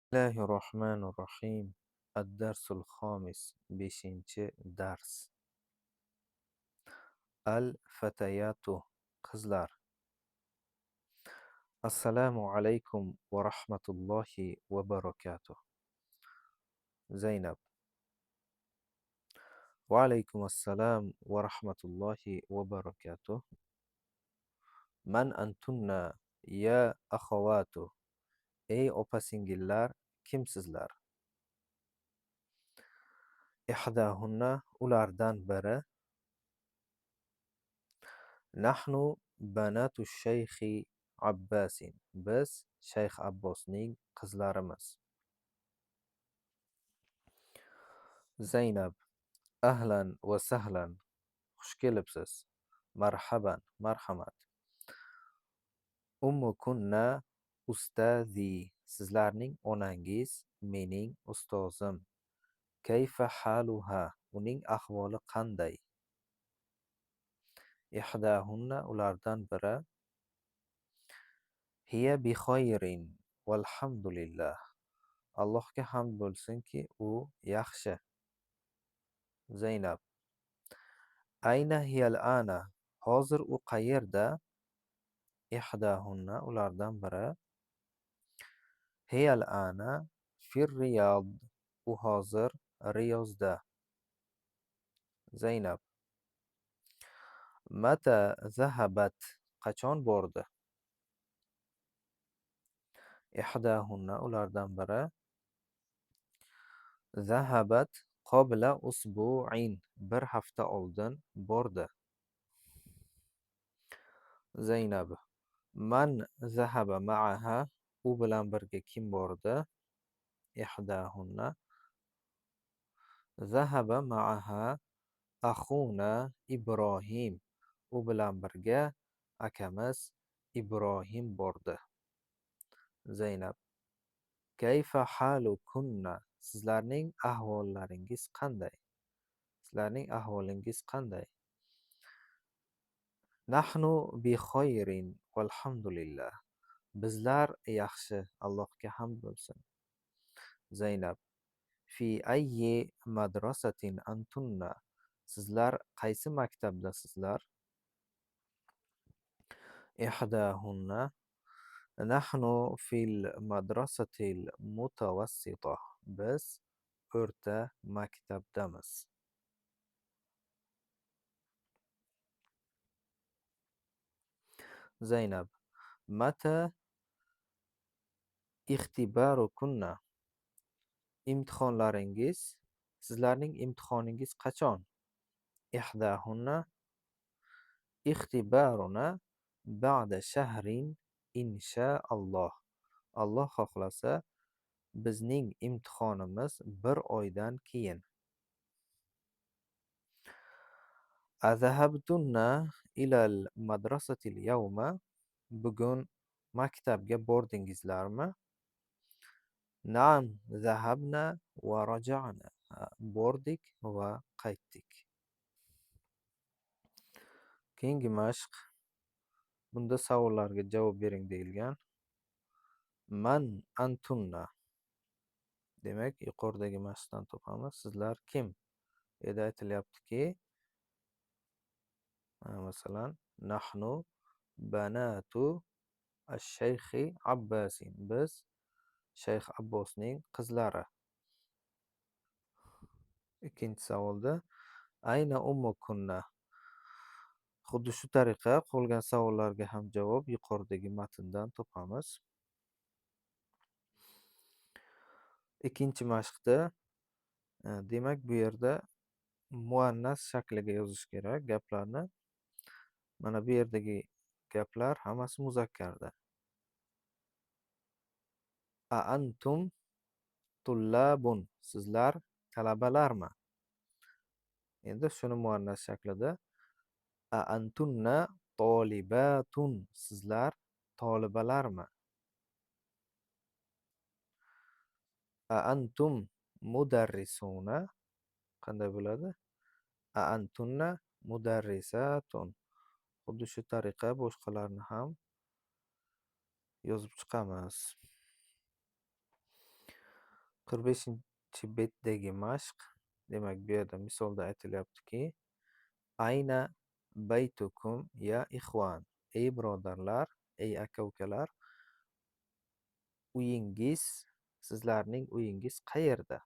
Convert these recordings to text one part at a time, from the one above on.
الله الرحمن الرحيم. الدرس الخامس بشنچه درس. الفتيات قزلار. السلام عليكم ورحمة الله وبركاته. زينب: وعليكم السلام ورحمة الله وبركاته. من أنتن يا أخوات؟ Ey opa-singillar, kimsizlar? Ihdahunna, ulardan biri. Nahnu banatu shaykhi Abbasin. Biz Shayx Abbosning qizlarimiz. Zaynab: ahlan va sahlan. Xush kelibsiz. Marhaban, marhamat. Ummukunna ustazi. Sizlarning onangiz mening ustozim. Kayfa haluha? Uning ahvoli qanday? Ihdahunna, ulardan biri. Hiya bi khayrin valhamdulillah. Allohga hamd bo'lsinki, u yaxshi. Zaynab: ayna hiyal ana? Hozir u qayerda? Ihdahunna, ulardan biri. Hiyal ana fir Riyod. U hozir Riyozda. Zaynab: mata zahabat? Qachon bordi? Ihdahunna, ulardan biri. Zahabat qabla usbu'in. Bir hafta oldin bordi. Zaynab: man zahaba ma'aha? U bilan birga kim bordi? Ihdahunna: zahaba ma'aha axuna Ibrohim. U bilan birga akamiz Ibrohim bordi. Zaynab: kayfa halukunna? Sizlarning ahvollaringiz qanday? Sizlarning ahvolingiz qanday? Nahnu bi khayrin valhamdulillah. Bizlar yaxshi, Allohga hamd bo'lsin. Zaynab: fi ayyi madrasatin antunna? Sizlar qaysi maktabdasizlar? Ihdahunna: nahnu fil madrasatil mutawassita. Biz o'rta maktabdamiz. Zaynab: mata ixtibarukunna? Imtihonlaringiz, sizlarning imtihoningiz qachon? Ihdahunna: ixtibaruna ba'da shahrin inshaalloh. Alloh xohlasa, bizning imtihonimiz bir oydan keyin. Azahabtunna ilal madrasatil yawma? Bugun maktabga bordingizlarmi? Naam zahabna va raja'na. Bordik va qaytdik. Keyingi mashq. Bunda savollarga javob bering deyilgan. Man antunna? Demak, yuqoridagi mashqdan topamiz. Sizlar kim? Bu yerda aytilyaptiki, masalan, nahnu banatu ash-shaykhi Abbasin. Biz Shayx Abbosning qizlari. Ikkinchi savolda ayna ummukunna? Xuddi shu tariqa qolgan savollarga ham javob yuqoridagi matndan topamiz. Ikkinchi mashqda demak bu yerda muannas shakliga yozish kerak gaplarni. Mana bu yerdagi gaplar hammasi muzakkarda. A antum tullabun? Sizlar talabalarmi? Endi shuni muannas shaklida. A antunna tolibatun? Sizlar tolibalarmi? A antum mudarrisuna? Qanday bo'ladi? A antunna mudarrisatun? Xuddi shu tariqa boshqalarni ham yozib chiqamiz. 45 betdagi mashq. Demak, bu yerda misolda aytilyaptiki: Ayna baytukum ya ikhwan. Ey birodarlar, ey aka-ukalar, uyingiz, sizlarning uyingiz qayerda?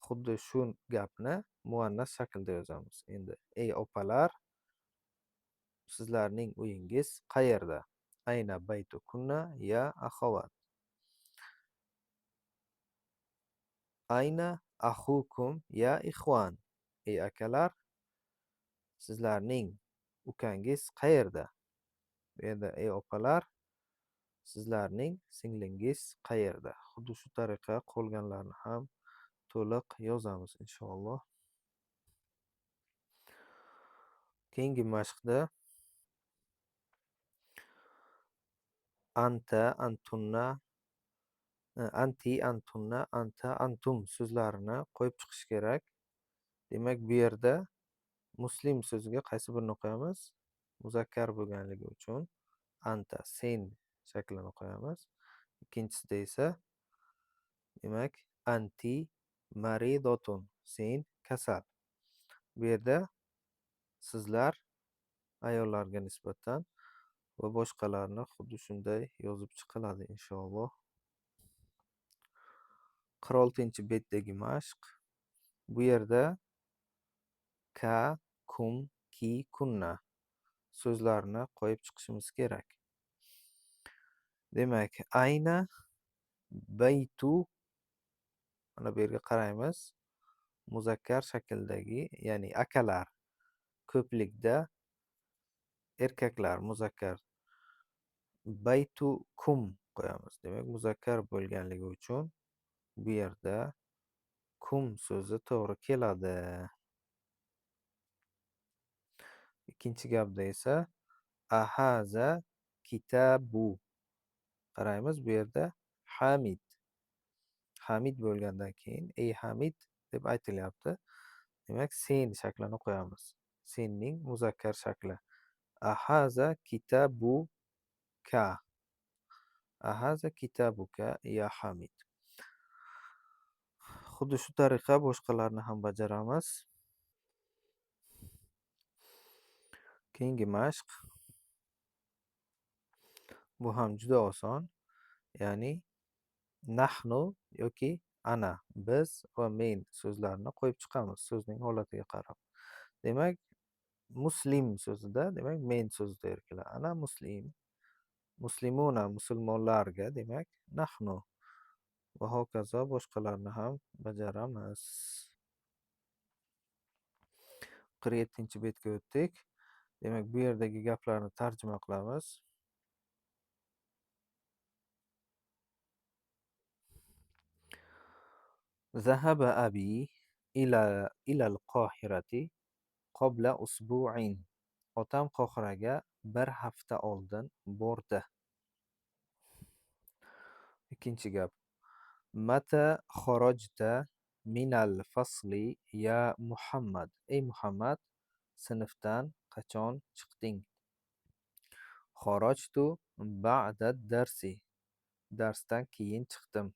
Xuddi shu gapni muannas shaklda yozamiz. Endi, ey opalar, sizlarning uyingiz qayerda? Ayna baytukunna ya akhawat. Ayna axukum ya ikhwan. Ey akalar, sizlarning ukangiz qayerda? Bu yerda ey opalar, sizlarning singlingiz qayerda? Xuddi shu tariqa qolganlarni ham to'liq yozamiz inshaalloh. Keyingi mashqda anta, antunna, anti, antunna, anta, antum so'zlarini qo'yib chiqish kerak. Demak, bu yerda muslim so'ziga qaysi birini qo'yamiz? Muzakkar bo'lganligi uchun anta, sen shaklini qo'yamiz. Ikkinchisida esa demak, anti maridotun, sen kasal. Bu yerda sizlar ayollarga nisbatan va boshqalarni xuddi shunday yozib chiqiladi inshaalloh. 46-betdagi mashq. Bu yerda ka, kum, ki, kunna so'zlarini qo'yib chiqishimiz kerak. Demak, ayna baytu, mana bu yerga qaraymiz. Muzakkar shakldagi, ya'ni akalar ko'plikda, erkaklar muzakkar. Baytu kum qo'yamiz. Demak, muzakkar bo'lganligi uchun bu yerda kum so'zi to'g'ri keladi. Ikkinchi gapda esa ahaza kitabu. Qaraymiz, bu yerda Hamid. Hamid bo'lgandan keyin ey Hamid deb aytilyapti. Demak, sen shaklini qo'yamiz. Senning muzakkar shakli. Ahaza kitabuka. Ahaza kitabuka ya Hamid. Xuddi shu tariqa boshqalarni ham bajaramiz. Keyingi mashq. Bu ham juda oson. Ya'ni nahnu yoki ana, biz va men so'zlarini qo'yib chiqamiz so'zning holatiga qarab. Demak, muslim so'zida, demak, men so'zida erkilar. Ana muslim. Muslimuna musulmonlarga, demak, nahnu. Va hokazo boshqalarni ham bajaramiz. 47-betga o'tdik. Demak, bu yerdagi gaplarni tarjima qilamiz. ذهب أبي إلى القاهرة قبل أسبوع. Otam Qohiraga bir hafta oldin bordi. Ikkinchi gap. Mata kharajta minal fasli ya Muhammad. Ey Muhammad, sinfdan qachon chiqding? Kharajtu ba'da darsi. Darsdan keyin chiqdim.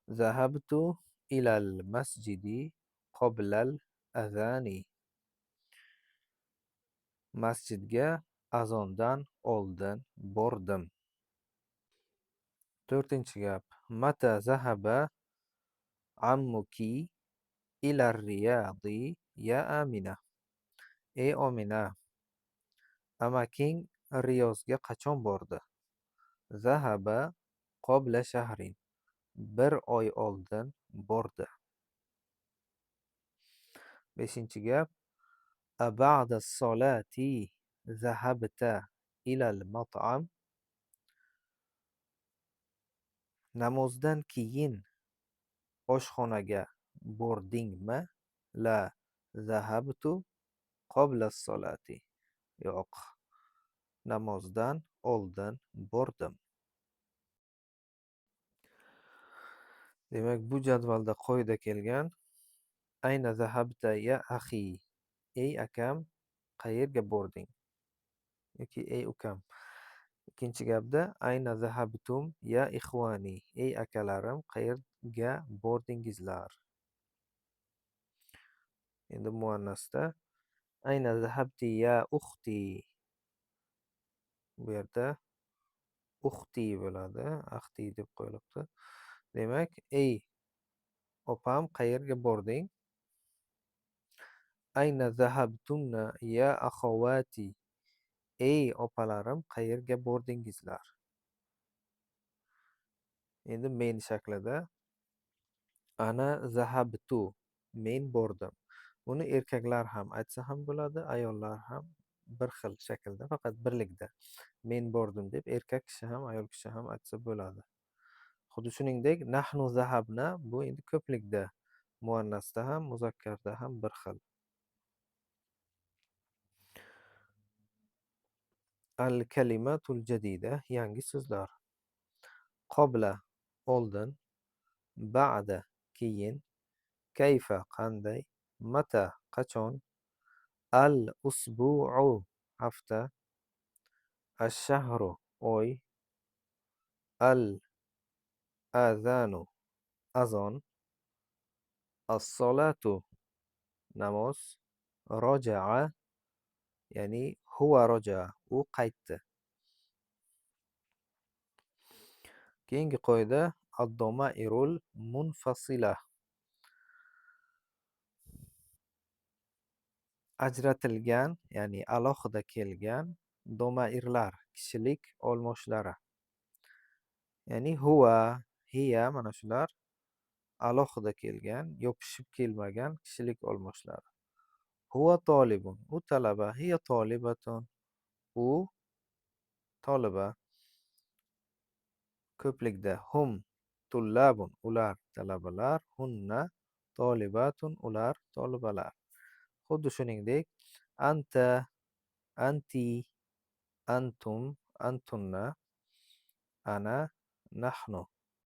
Zahabtu ilal masjidi qoblal azani. Masjidga azondan oldin bordim. To'rtinchi gap. Mata zahaba ammuki ila riyadi ya Amina. Ey Omina, amaking Riyozga qachon bordi? Zahaba qobla shahrin. Bir oy oldin bordi. Beshinchi gap. Aba'da solati zahabta ilal mat'am. Namozdan keyin oshxonaga bordingmi? La zahabtu qobla solati. Yo'q. Namozdan oldin bordim. Demak, bu jadvalda qoida kelgan. Ayna zahabta ya akhi. Ey akam, qayerga bording? Yoki ey ukam. Ikkinchi gapda ayna zahabtum ya ikhvani. Ey akalarim, qayerga bordingizlar? Endi muannasda ayna zahabti ya ukhti. Bu yerda ukhti bo'ladi. Axti deb qo'yilibdi. Demak, ey opam, qayerga bording? Ayna zahabtunna ya akhawati. Ey opalarim, qayerga bordingizlar? Endi men shaklida ana zahabtu, men bordim. Buni erkaklar ham aytsa ham bo'ladi, ayollar ham bir xil shaklda, faqat birlikda. Men bordim deb erkak kishi ham, ayol kishi ham aytsa bo'ladi. Xuddi shuningdek, nahnu zahabna bu endi ko'plikda, muannasda ham, muzakkarda ham bir xil. Al-kalimatul jadida, yangi so'zlar. Qobla, oldin. Ba'da, keyin. Kayfa, qanday. Mata, qachon. Al-usbu'u, hafta. Ash-shahru, oy. Al-azanu, azon. As-solatu, namoz. Roja'a, ya'ni huwa roja'a, u qaytdi. Keyingi qoida ad-domairul munfasila. Ajratilgan, ya'ni alohida kelgan domairlar, kishilik olmoshlari. Ya'ni huwa, hiya, mana shular alohida kelgan, yopishib kelmagan kishilik olmoshlari. Huwa tolibun, u talaba. Hiya tolibatun, u toliba. Ko'plikda hum tullabun, ular talabalar. Hunna tolibatun, ular tolibalar. Xuddi shuningdek, anta, anti, antum, antunna, ana, nahnu.